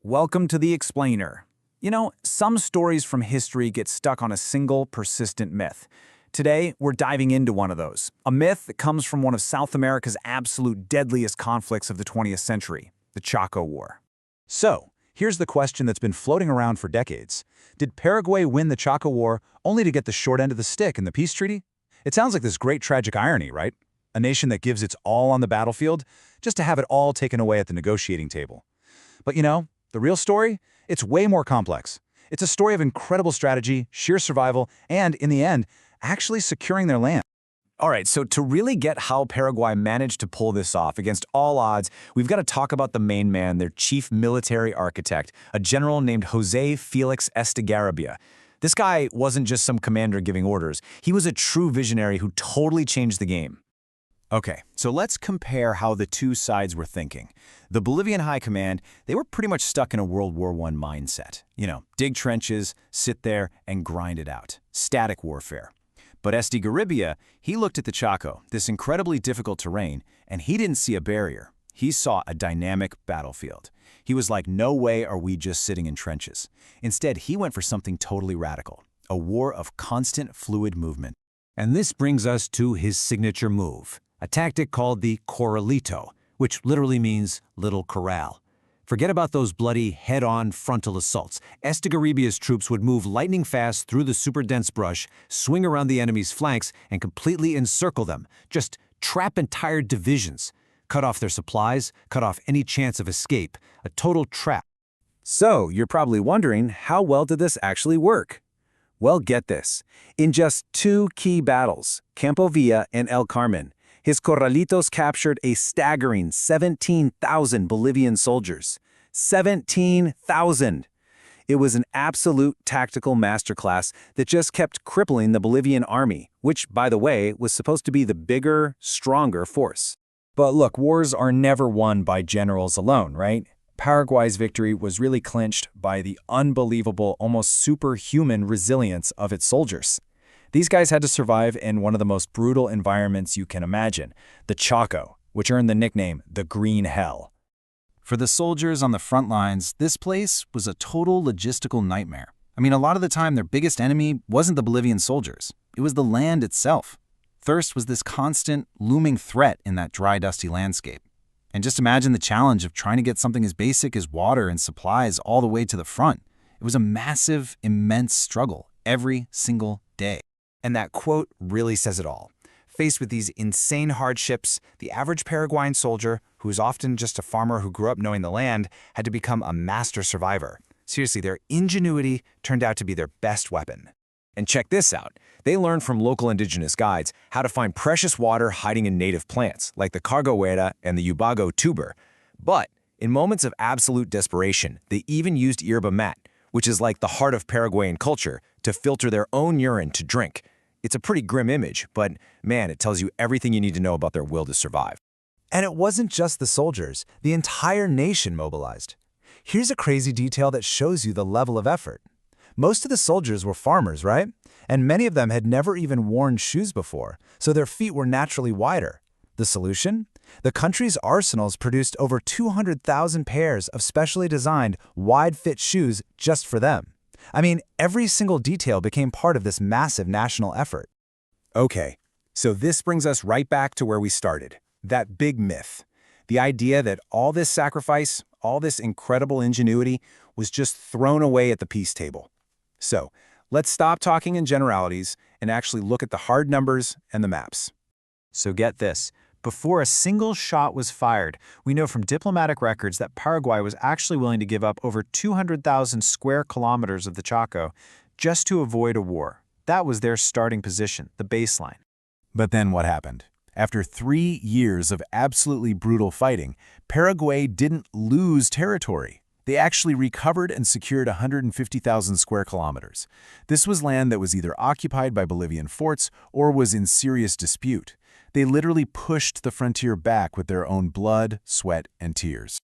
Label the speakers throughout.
Speaker 1: Welcome to the Explainer. You know, some stories from history get stuck on a single, persistent myth. Today, we're diving into one of those, a myth that comes from one of South America's absolute deadliest conflicts of the 20th century, the Chaco War.
Speaker 2: So, here's the question that's been floating around for decades. Did Paraguay win the Chaco War only to get the short end of the stick in the peace treaty? It sounds like this great tragic irony, right? A nation that gives its all on the battlefield, just to have it all taken away at the negotiating table. But you know, the real story? It's way more complex. It's a story of incredible strategy, sheer survival, and, in the end, actually securing their land.
Speaker 1: All right, so to really get how Paraguay managed to pull this off against all odds, we've got to talk about the main man, their chief military architect, a general named José Félix Estigarribia. This guy wasn't just some commander giving orders. He was a true visionary who totally changed the game.
Speaker 2: Okay, so let's compare how the two sides were thinking. The Bolivian High Command, they were pretty much stuck in a World War I mindset. You know, dig trenches, sit there, and grind it out. Static warfare. But Estigarribia, he looked at the Chaco, this incredibly difficult terrain, and he didn't see a barrier. He saw a dynamic battlefield. He was like, no way are we just sitting in trenches. Instead, he went for something totally radical, a war of constant fluid movement.
Speaker 3: And this brings us to his signature move, a tactic called the corralito, which literally means little corral. Forget about those bloody, head-on frontal assaults. Estigarribia's troops would move lightning fast through the super dense brush, swing around the enemy's flanks, and completely encircle them. Just trap entire divisions. Cut off their supplies, cut off any chance of escape. A total trap.
Speaker 1: So, you're probably wondering, how well did this actually work? Well, get this. In just two key battles, Campo Villa and El Carmen, his corralitos captured a staggering 17,000 Bolivian soldiers. 17,000! It was an absolute tactical masterclass that just kept crippling the Bolivian army, which, by the way, was supposed to be the bigger, stronger force.
Speaker 4: But look, wars are never won by generals alone, right? Paraguay's victory was really clinched by the unbelievable, almost superhuman resilience of its soldiers. These guys had to survive in one of the most brutal environments you can imagine, the Chaco, which earned the nickname the Green Hell.
Speaker 2: For the soldiers on the front lines, this place was a total logistical nightmare. I mean, a lot of the time, their biggest enemy wasn't the Bolivian soldiers. It was the land itself. Thirst was this constant, looming threat in that dry, dusty landscape. And just imagine the challenge of trying to get something as basic as water and supplies all the way to the front. It was a massive, immense struggle every single day.
Speaker 5: And that quote really says it all. Faced with these insane hardships, the average Paraguayan soldier, who was often just a farmer who grew up knowing the land, had to become a master survivor. Seriously, their ingenuity turned out to be their best weapon.
Speaker 1: And check this out. They learned from local indigenous guides how to find precious water hiding in native plants, like the cargoera and the ubago tuber. But in moments of absolute desperation, they even used yerba mat, which is like the heart of Paraguayan culture, to filter their own urine to drink. It's a pretty grim image, but man, it tells you everything you need to know about their will to survive.
Speaker 6: And it wasn't just the soldiers, the entire nation mobilized. Here's a crazy detail that shows you the level of effort. Most of the soldiers were farmers, right? And many of them had never even worn shoes before, so their feet were naturally wider. The solution? The country's arsenals produced over 200,000 pairs of specially designed, wide-fit shoes just for them. I mean, every single detail became part of this massive national effort.
Speaker 2: Okay, so this brings us right back to where we started, that big myth. The idea that all this sacrifice, all this incredible ingenuity was just thrown away at the peace table. So, let's stop talking in generalities and actually look at the hard numbers and the maps.
Speaker 4: So get this. Before a single shot was fired, we know from diplomatic records that Paraguay was actually willing to give up over 200,000 square kilometers of the Chaco just to avoid a war. That was their starting position, the baseline.
Speaker 2: But then what happened? After 3 years of absolutely brutal fighting, Paraguay didn't lose territory. They actually recovered and secured 150,000 square kilometers. This was land that was either occupied by Bolivian forts or was in serious dispute. They literally pushed the frontier back with their own blood, sweat, and tears.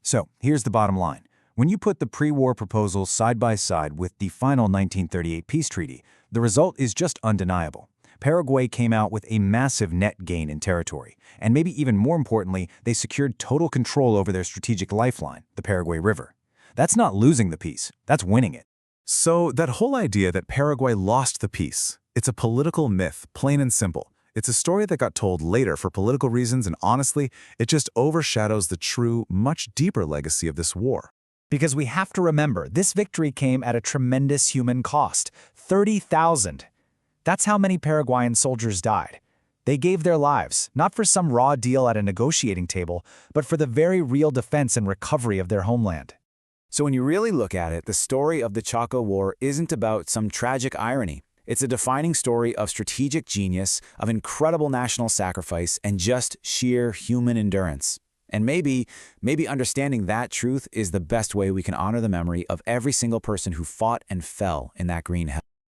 Speaker 4: So, here's the bottom line. When you put the pre-war proposal side by side with the final 1938 peace treaty, the result is just undeniable. Paraguay came out with a massive net gain in territory, and maybe even more importantly, they secured total control over their strategic lifeline, the Paraguay River. That's not losing the peace, that's winning it.
Speaker 6: So that whole idea that Paraguay lost the peace, it's a political myth, plain and simple. It's a story that got told later for political reasons, and honestly, it just overshadows the true, much deeper legacy of this war.
Speaker 2: Because we have to remember, this victory came at a tremendous human cost. 30,000. That's how many Paraguayan soldiers died. They gave their lives, not for some raw deal at a negotiating table, but for the very real defense and recovery of their homeland.
Speaker 1: So when you really look at it, the story of the Chaco War isn't about some tragic irony. It's a defining story of strategic genius, of incredible national sacrifice, and just sheer human endurance. And maybe understanding that truth is the best way we can honor the memory of every single person who fought and fell in that green hell.